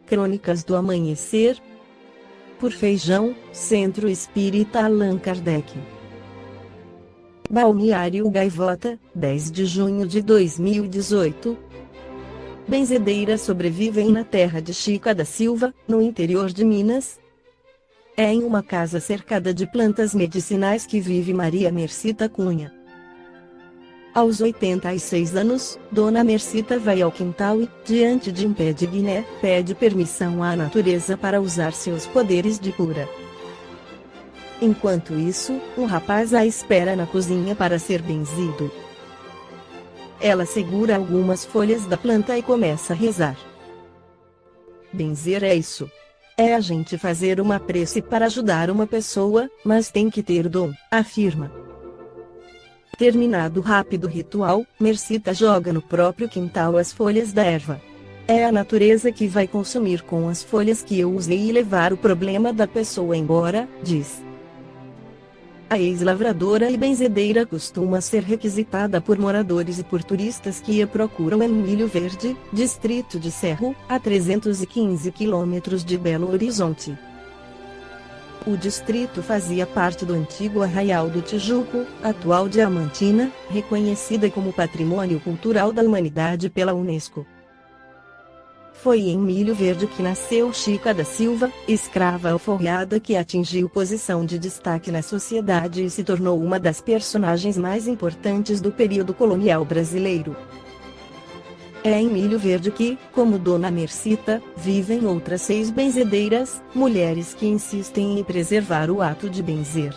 Crônicas do Amanhecer, por Feijão, Centro Espírita Allan Kardec. Balneário Gaivota, 10 de junho de 2018. Benzedeiras sobrevivem na terra de Chica da Silva, no interior de Minas. É em uma casa cercada de plantas medicinais que vive Maria Mercita Cunha. Aos 86 anos, Dona Mercita vai ao quintal e, diante de um pé de guiné, pede permissão à natureza para usar seus poderes de cura. Enquanto isso, um rapaz a espera na cozinha para ser benzido. Ela segura algumas folhas da planta e começa a rezar. Benzer é isso. É a gente fazer uma prece para ajudar uma pessoa, mas tem que ter dom, afirma. Terminado o rápido ritual, Mercita joga no próprio quintal as folhas da erva. É a natureza que vai consumir com as folhas que eu usei e levar o problema da pessoa embora, diz. A ex-lavradora e benzedeira costuma ser requisitada por moradores e por turistas que a procuram em Milho Verde, distrito de Cerro, a 315 quilômetros de Belo Horizonte. O distrito fazia parte do antigo Arraial do Tijuco, atual Diamantina, reconhecida como Patrimônio Cultural da Humanidade pela Unesco. Foi em Milho Verde que nasceu Chica da Silva, escrava alforriada que atingiu posição de destaque na sociedade e se tornou uma das personagens mais importantes do período colonial brasileiro. É em Milho Verde que, como Dona Mercita, vivem outras 6 benzedeiras, mulheres que insistem em preservar o ato de benzer.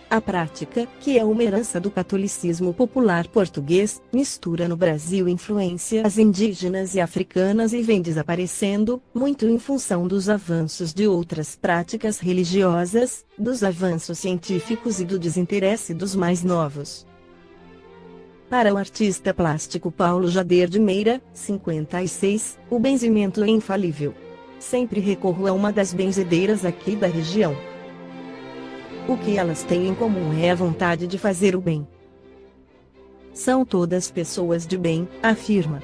A prática, que é uma herança do catolicismo popular português, mistura no Brasil influências indígenas e africanas e vem desaparecendo, muito em função dos avanços de outras práticas religiosas, dos avanços científicos e do desinteresse dos mais novos. Para o artista plástico Paulo Jader de Meira, 56, o benzimento é infalível. Sempre recorro a uma das benzedeiras aqui da região. O que elas têm em comum é a vontade de fazer o bem. São todas pessoas de bem, afirma.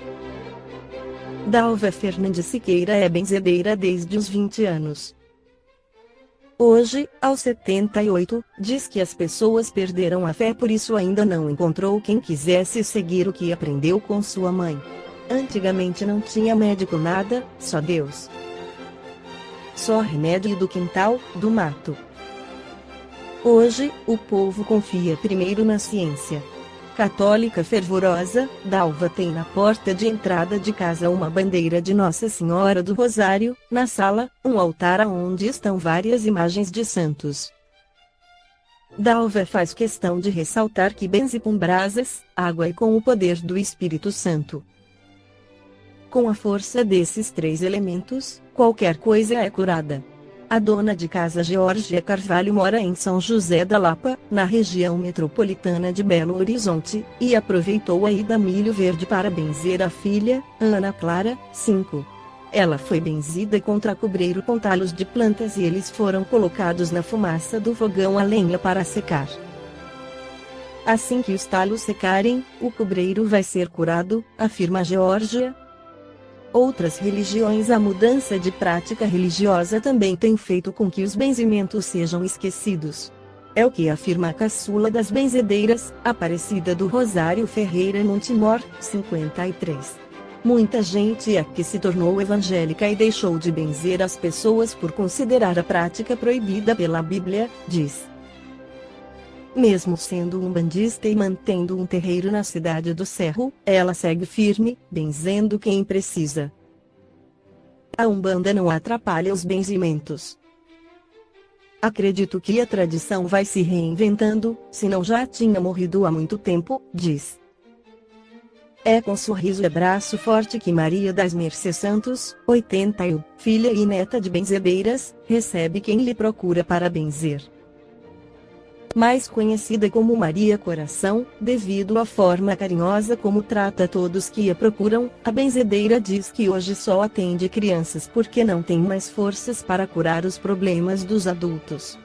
Dalva Fernandes Siqueira é benzedeira desde os 20 anos. Hoje, aos 78, diz que as pessoas perderam a fé, por isso ainda não encontrou quem quisesse seguir o que aprendeu com sua mãe. Antigamente não tinha médico nada, só Deus. Só remédio do quintal, do mato. Hoje, o povo confia primeiro na ciência. Católica fervorosa, Dalva tem na porta de entrada de casa uma bandeira de Nossa Senhora do Rosário, na sala, um altar aonde estão várias imagens de santos. Dalva faz questão de ressaltar que benze com brasas, água e com o poder do Espírito Santo. Com a força desses 3 elementos, qualquer coisa é curada. A dona de casa Georgia Carvalho mora em São José da Lapa, na região metropolitana de Belo Horizonte, e aproveitou a ida a Milho Verde para benzer a filha, Ana Clara, 5. Ela foi benzida contra cobreiro com talos de plantas e eles foram colocados na fumaça do fogão a lenha para secar. Assim que os talos secarem, o cobreiro vai ser curado, afirma Georgia. Outras religiões. A mudança de prática religiosa também tem feito com que os benzimentos sejam esquecidos. É o que afirma a caçula das benzedeiras, Aparecida do Rosário Ferreira Montemor, 53. Muita gente é que se tornou evangélica e deixou de benzer as pessoas por considerar a prática proibida pela Bíblia, diz. Mesmo sendo umbandista e mantendo um terreiro na cidade do Cerro, ela segue firme, benzendo quem precisa. A Umbanda não atrapalha os benzimentos. Acredito que a tradição vai se reinventando, se não já tinha morrido há muito tempo, diz. É com sorriso e abraço forte que Maria das Mercês Santos, 81, filha e neta de benzedeiras, recebe quem lhe procura para benzer. Mais conhecida como Maria Coração, devido à forma carinhosa como trata todos que a procuram, a benzedeira diz que hoje só atende crianças porque não tem mais forças para curar os problemas dos adultos.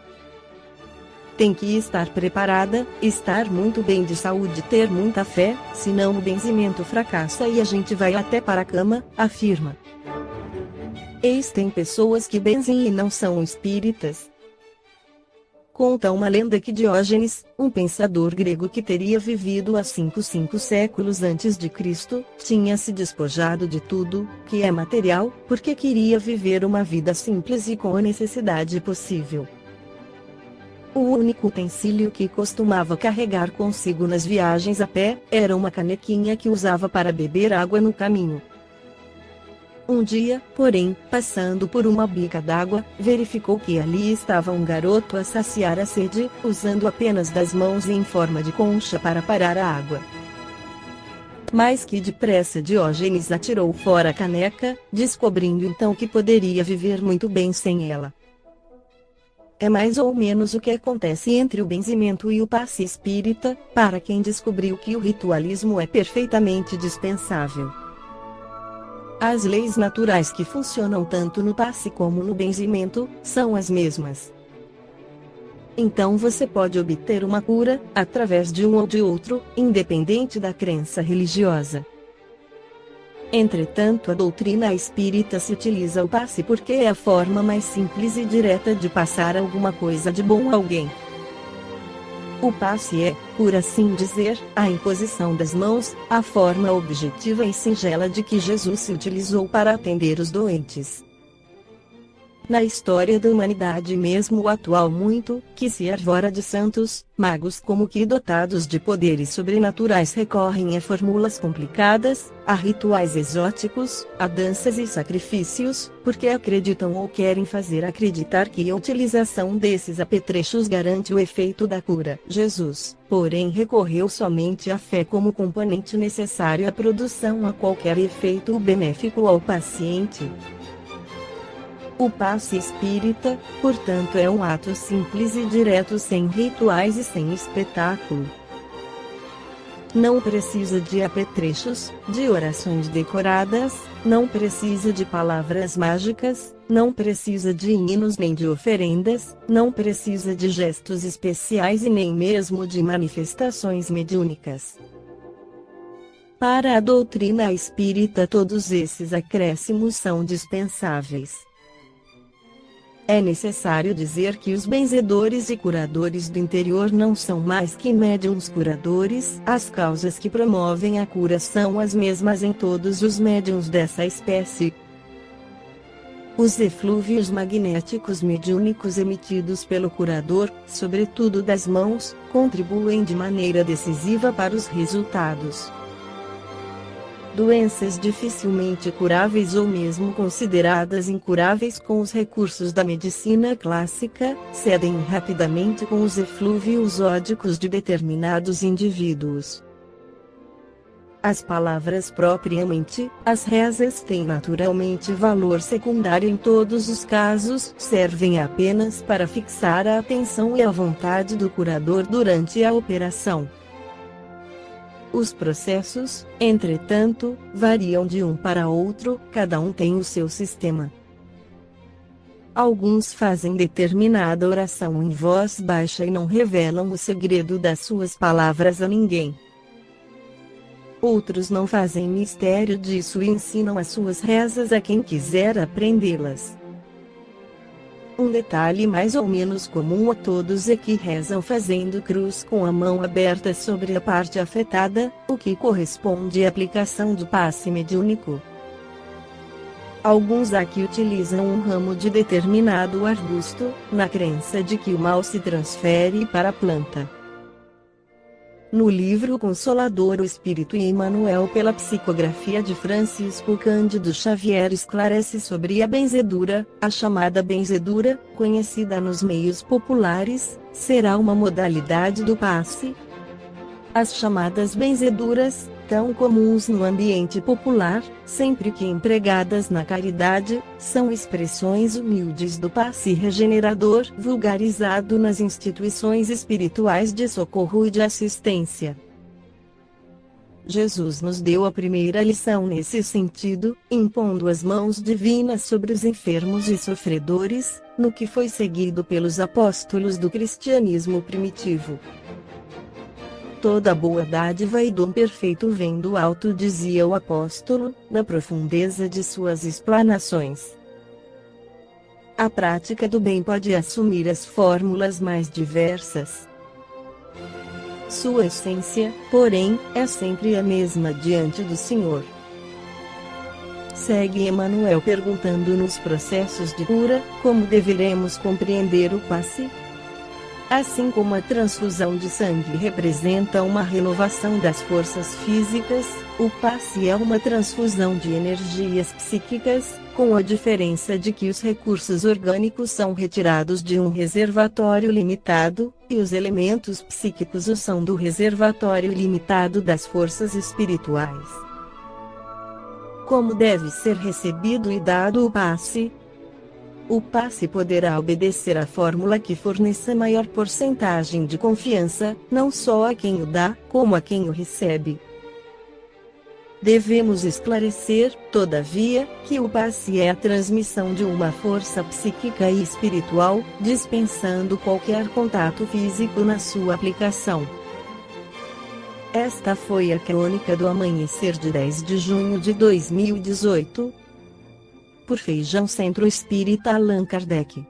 Tem que estar preparada, estar muito bem de saúde, ter muita fé, senão o benzimento fracassa e a gente vai até para a cama, afirma. Eis tem pessoas que benzem e não são espíritas. Conta uma lenda que Diógenes, um pensador grego que teria vivido há 5 séculos antes de Cristo, tinha se despojado de tudo, que é material, porque queria viver uma vida simples e com a necessidade possível. O único utensílio que costumava carregar consigo nas viagens a pé, era uma canequinha que usava para beber água no caminho. Um dia, porém, passando por uma bica d'água, verificou que ali estava um garoto a saciar a sede, usando apenas das mãos em forma de concha para parar a água. Mas que depressa Diógenes atirou fora a caneca, descobrindo então que poderia viver muito bem sem ela. É mais ou menos o que acontece entre o benzimento e o passe espírita, para quem descobriu que o ritualismo é perfeitamente dispensável. As leis naturais que funcionam tanto no passe como no benzimento, são as mesmas. Então você pode obter uma cura, através de um ou de outro, independente da crença religiosa. Entretanto, a doutrina espírita se utiliza o passe porque é a forma mais simples e direta de passar alguma coisa de bom a alguém. O passe é, por assim dizer, a imposição das mãos, a forma objetiva e singela de que Jesus se utilizou para atender os doentes. Na história da humanidade mesmo atual muito, que se arvora de santos, magos como que dotados de poderes sobrenaturais recorrem a fórmulas complicadas, a rituais exóticos, a danças e sacrifícios, porque acreditam ou querem fazer acreditar que a utilização desses apetrechos garante o efeito da cura. Jesus, porém, recorreu somente à fé como componente necessário à produção a qualquer efeito benéfico ao paciente. O passe espírita, portanto, é um ato simples e direto, sem rituais e sem espetáculo. Não precisa de apetrechos, de orações decoradas, não precisa de palavras mágicas, não precisa de hinos nem de oferendas, não precisa de gestos especiais e nem mesmo de manifestações mediúnicas. Para a doutrina espírita, todos esses acréscimos são dispensáveis. É necessário dizer que os benzedores e curadores do interior não são mais que médiuns curadores. As causas que promovem a cura são as mesmas em todos os médiuns dessa espécie. Os eflúvios magnéticos mediúnicos emitidos pelo curador, sobretudo das mãos, contribuem de maneira decisiva para os resultados. Doenças dificilmente curáveis ou mesmo consideradas incuráveis com os recursos da medicina clássica, cedem rapidamente com os eflúvios ódicos de determinados indivíduos. As palavras propriamente, as rezas têm naturalmente valor secundário em todos os casos, servem apenas para fixar a atenção e a vontade do curador durante a operação. Os processos, entretanto, variam de um para outro, cada um tem o seu sistema. Alguns fazem determinada oração em voz baixa e não revelam o segredo das suas palavras a ninguém. Outros não fazem mistério disso e ensinam as suas rezas a quem quiser aprendê-las. Um detalhe mais ou menos comum a todos é que rezam fazendo cruz com a mão aberta sobre a parte afetada, o que corresponde à aplicação do passe mediúnico. Alguns aqui utilizam um ramo de determinado arbusto, na crença de que o mal se transfere para a planta. No livro Consolador, o Espírito Emmanuel, pela psicografia de Francisco Cândido Xavier, esclarece sobre a benzedura. A chamada benzedura, conhecida nos meios populares, será uma modalidade do passe. As chamadas benzeduras, tão comuns no ambiente popular, sempre que empregadas na caridade, são expressões humildes do passe regenerador, vulgarizado nas instituições espirituais de socorro e de assistência. Jesus nos deu a primeira lição nesse sentido, impondo as mãos divinas sobre os enfermos e sofredores, no que foi seguido pelos apóstolos do cristianismo primitivo. Toda boa dádiva e dom perfeito vem do alto, dizia o apóstolo, na profundeza de suas explanações. A prática do bem pode assumir as fórmulas mais diversas. Sua essência, porém, é sempre a mesma diante do Senhor. Segue Emmanuel perguntando nos processos de cura, como deveremos compreender o passe? Assim como a transfusão de sangue representa uma renovação das forças físicas, o passe é uma transfusão de energias psíquicas, com a diferença de que os recursos orgânicos são retirados de um reservatório limitado, e os elementos psíquicos o são do reservatório limitado das forças espirituais. Como deve ser recebido e dado o passe? O passe poderá obedecer à fórmula que forneça maior porcentagem de confiança, não só a quem o dá, como a quem o recebe. Devemos esclarecer, todavia, que o passe é a transmissão de uma força psíquica e espiritual, dispensando qualquer contato físico na sua aplicação. Esta foi a crônica do amanhecer de 10 de junho de 2018. Por Feijão Centro Espírita Allan Kardec.